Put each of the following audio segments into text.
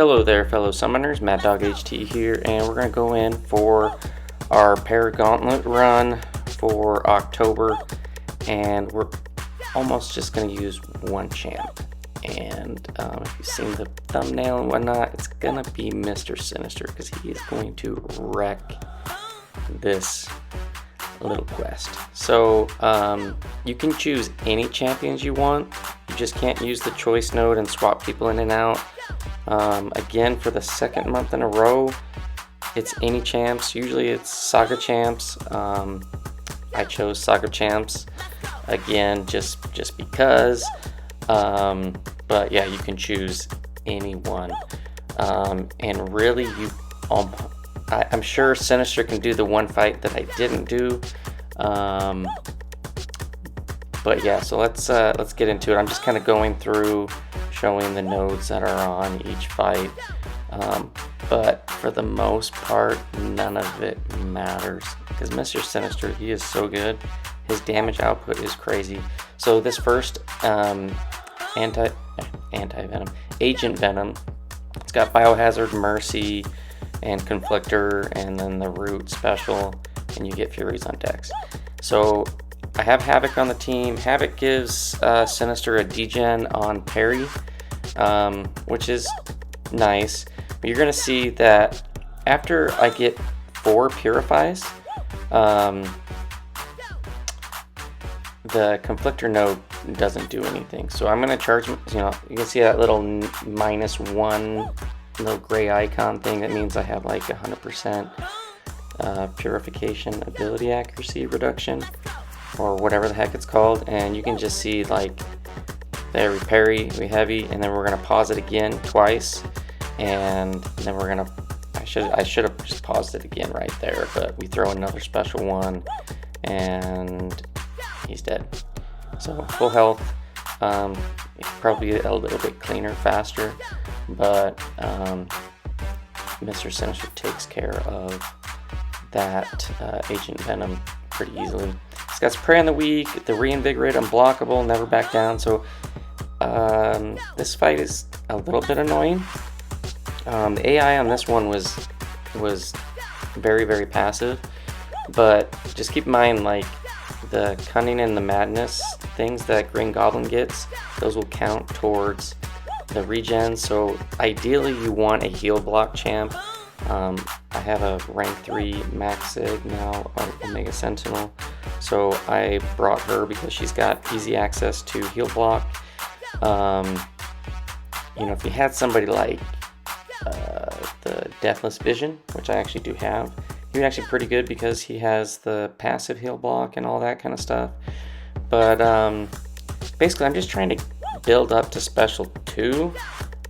Hello there, fellow summoners. Mad Dog HT here, and we're going to go in for our Paragauntlet run for October, and we're almost just going to use one champ. And if you've seen the thumbnail and whatnot, it's going to be Mr. Sinister, because he is going to wreck this little quest. So you can choose any champions you want. You just can't use the choice node and swap people in and out. Again, for the second month in a row, it's any champs. Usually it's Saga Champs. I chose Saga Champs again just because. But yeah, you can choose anyone. And really, I'm sure Sinister can do the one fight that I didn't do. But yeah, so let's get into it. I'm just kind of going through, showing the nodes that are on each fight. But for the most part, none of it matters because Mr. Sinister, he is so good. His damage output is crazy. So this first Anti-Venom, Agent Venom, it's got Biohazard, Mercy, and Conflictor, and then the Root special, and you get Furies on decks. So I have Havoc on the team. Havoc gives Sinister a degen on parry, which is nice. But you're going to see that after I get 4 Purifies, the Conflictor node doesn't do anything. So I'm going to charge, you can see that little -1 little gray icon thing. That means I have like 100% purification ability accuracy reduction, or whatever the heck it's called. And you can just see like there, we parry, we heavy, and then we're going to pause it again twice, and then we're going to, I should have just paused it again right there, but we throw another special one and he's dead. So full health, probably a little bit cleaner, faster, but Mr. Sinister takes care of that Agent Venom pretty easily. It's got Spray on the Weak, the Reinvigorate, Unblockable, Never Back Down. So this fight is a little bit annoying. The AI on this one was very, very passive, but just keep in mind, like, the Cunning and the Madness things that Green Goblin gets, those will count towards the regen. So ideally you want a heal block champ. I have a rank 3 Max Sig now, Omega Sentinel, so I brought her because she's got easy access to heal block. If you had somebody like the Deathless Vision, which I actually do have, he's actually pretty good because he has the passive heal block and all that kind of stuff. But basically I'm just trying to build up to special 2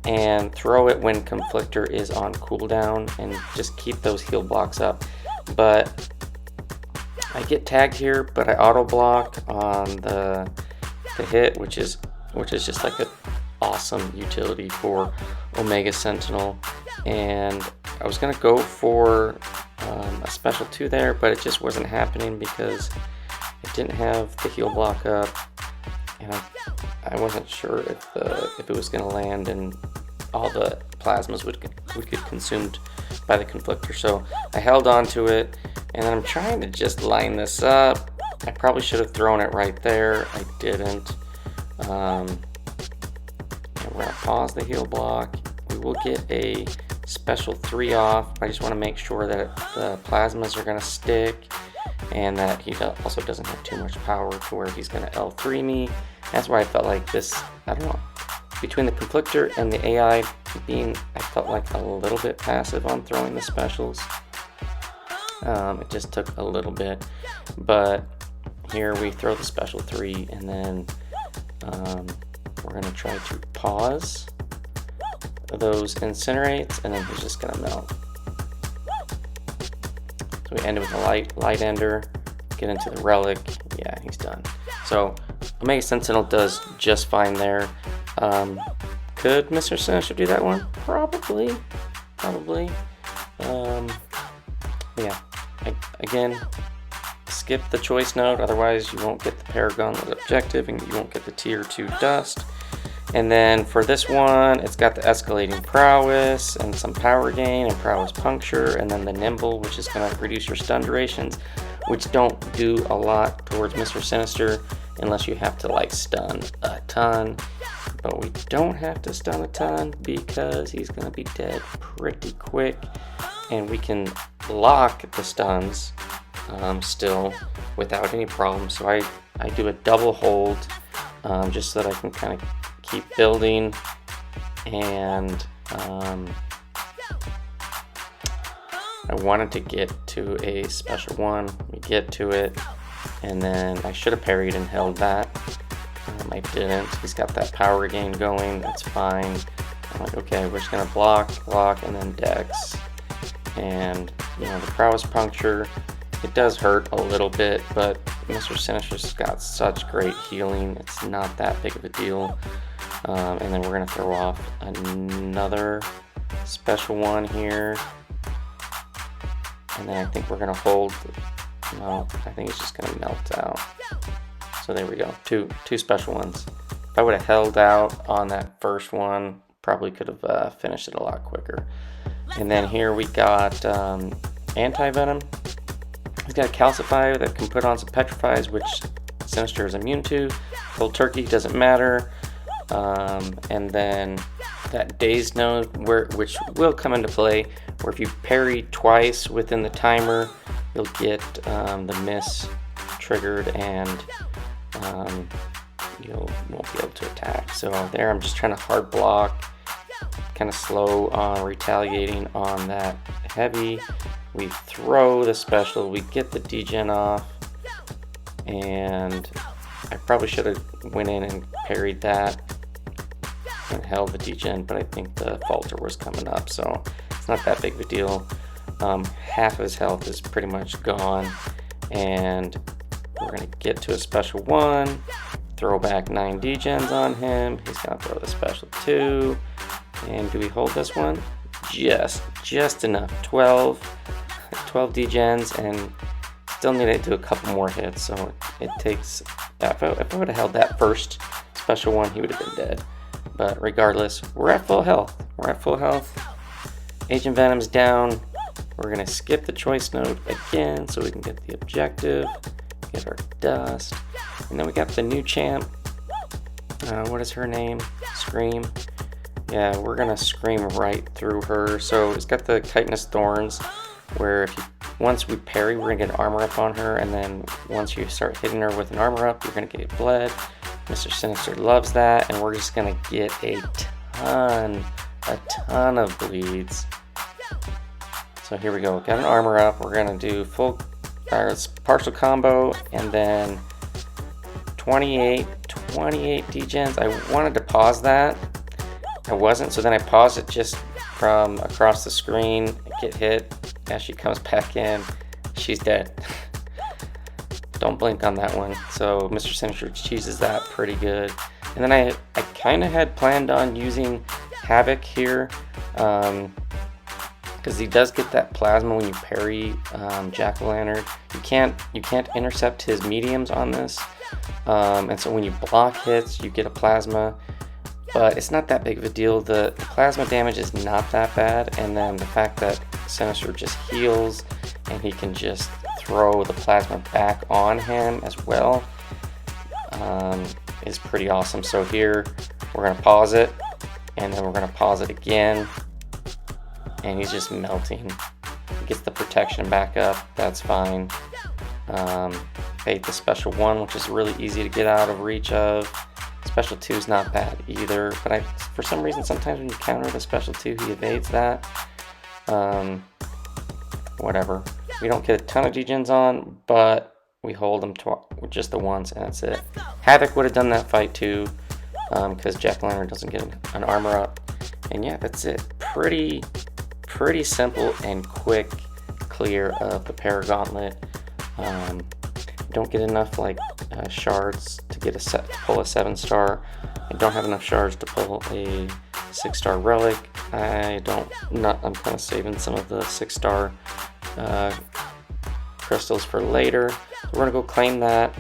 and throw it when Conflictor is on cooldown and just keep those heal blocks up. But I get tagged here, but I auto block on the hit, which is just like an awesome utility for Omega Sentinel. And I was gonna go for a special 2 there, but it just wasn't happening because it didn't have the heal block up, and I wasn't sure if it was gonna land and all the plasmas would get consumed by the Conflictor. So I held on to it, and then I'm trying to just line this up. I probably should have thrown it right there. I didn't. And we're gonna pause the heal block. We will get a special 3 off. I just want to make sure that the plasmas are going to stick and that he also doesn't have too much power to where he's going to L3 me. That's why I felt like this, I don't know, between the Conflictor and the AI I felt like a little bit passive on throwing the specials. It just took a little bit, but here we throw the special 3, and then we're going to try to pause those incinerates, and then he's just gonna melt. So we ended with a light ender, get into the relic. Yeah, he's done. So Omega Sentinel does just fine there. Could Mr. Sinister do that one? Probably. Yeah. Again, skip the choice node, otherwise you won't get the Paragon objective and you won't get the tier 2 dust. And then for this one, it's got the escalating prowess and some power gain and prowess puncture, and then the nimble, which is going to reduce your stun durations, which don't do a lot towards Mr. Sinister unless you have to like stun a ton. But we don't have to stun a ton because he's going to be dead pretty quick, and we can lock the stuns still without any problem. So I do a double hold just so that I can kind of keep building, and I wanted to get to a special one. We get to it, and then I should have parried and held that. I didn't. He's got that power gain going. That's fine. I'm like, okay, we're just gonna block, and then dex. And you know, the prowess puncture, it does hurt a little bit, but Mr. Sinister's got such great healing, it's not that big of a deal. And then we're gonna throw off another special one here, and then I think we're gonna hold. No, I think it's just gonna melt out. So there we go, two special ones. If I would have held out on that first one, probably could have finished it a lot quicker. And then here we got Anti-Venom. He's got a calcifier that can put on some petrifies, which Sinister is immune to. Cold turkey doesn't matter. And then that dazed node, which will come into play, where if you parry twice within the timer, you'll get the miss triggered, and you won't be able to attack. So there, I'm just trying to hard block, kind of slow on retaliating on that heavy. We throw the special, we get the degen off, and I probably should have went in and parried that and held the degen, but I think the falter was coming up, so it's not that big of a deal. Half of his health is pretty much gone, and we're gonna get to a special one, throw back 9 degens on him. He's gonna throw the special 2, and do we hold this one? Just enough. 12 degens, and still need to do a couple more hits, so it takes, if I would have held that first special one, he would have been dead. But regardless, we're at full health. Agent Venom's down. We're gonna skip the choice node again so we can get the objective, get our dust, and then we got the new champ. What is her name? Screem. Yeah, we're gonna scream right through her. So it's got the chitinous thorns, where once we parry, we're gonna get an armor up on her, and then once you start hitting her with an armor up, you're gonna get bled. Mr. Sinister loves that, and we're just gonna get a ton of bleeds. So here we go, got an armor up. We're gonna do full partial combo, and then 28 degens. I wanted to pause that, I wasn't, so then I paused it just from across the screen, get hit. As she comes back in, she's dead. Don't blink on that one. So Mr. Sinister cheeses that pretty good. And then I kind of had planned on using Havoc here, because he does get that plasma when you parry Jack-o'-lantern. You can't intercept his mediums on this, and so when you block hits, you get a plasma. But it's not that big of a deal. The plasma damage is not that bad, and then the fact that Sinister just heals and he can just throw the plasma back on him as well is pretty awesome. So here we're gonna pause it, and then we're gonna pause it again, and he's just melting. He gets the protection back up, that's fine. Bait the special 1, which is really easy to get out of reach of. Special 2 is not bad either, but for some reason, sometimes when you counter the special 2, he evades that. Whatever. We don't get a ton of degens on, but we hold them just the once, and that's it. Havoc would have done that fight too, because Jack-o'-lantern doesn't get an armor up. And yeah, that's it. Pretty simple and quick clear of the Paragauntlet. Don't get enough shards to get to pull a 7-star. I don't have enough shards to pull a 6-star Relic. I'm kind of saving some of the 6-star crystals for later. We're gonna go claim that,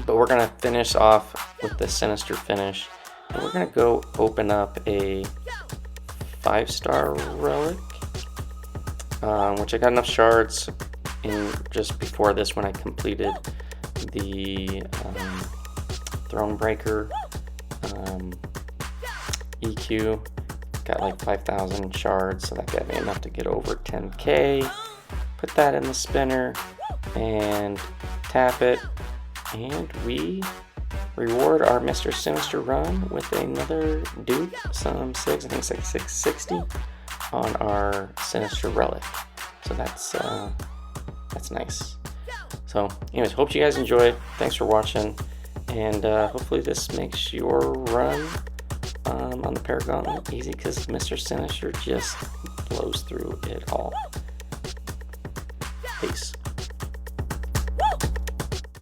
but we're gonna finish off with the Sinister finish, And we're gonna go open up a 5-star relic, which I got enough shards in just before this when I completed the Thronebreaker EQ. Got like 5,000 shards, so that got me enough to get over 10k. Put that in the spinner and tap it, and we reward our Mr. Sinister run with another dupe, some 6, I think it's like 660 on our Sinister relic. So that's nice. So anyways, hope you guys enjoyed. Thanks for watching, and hopefully this makes your run on the Paragauntlet easy, because Mr. Sinister just blows through it all. Peace.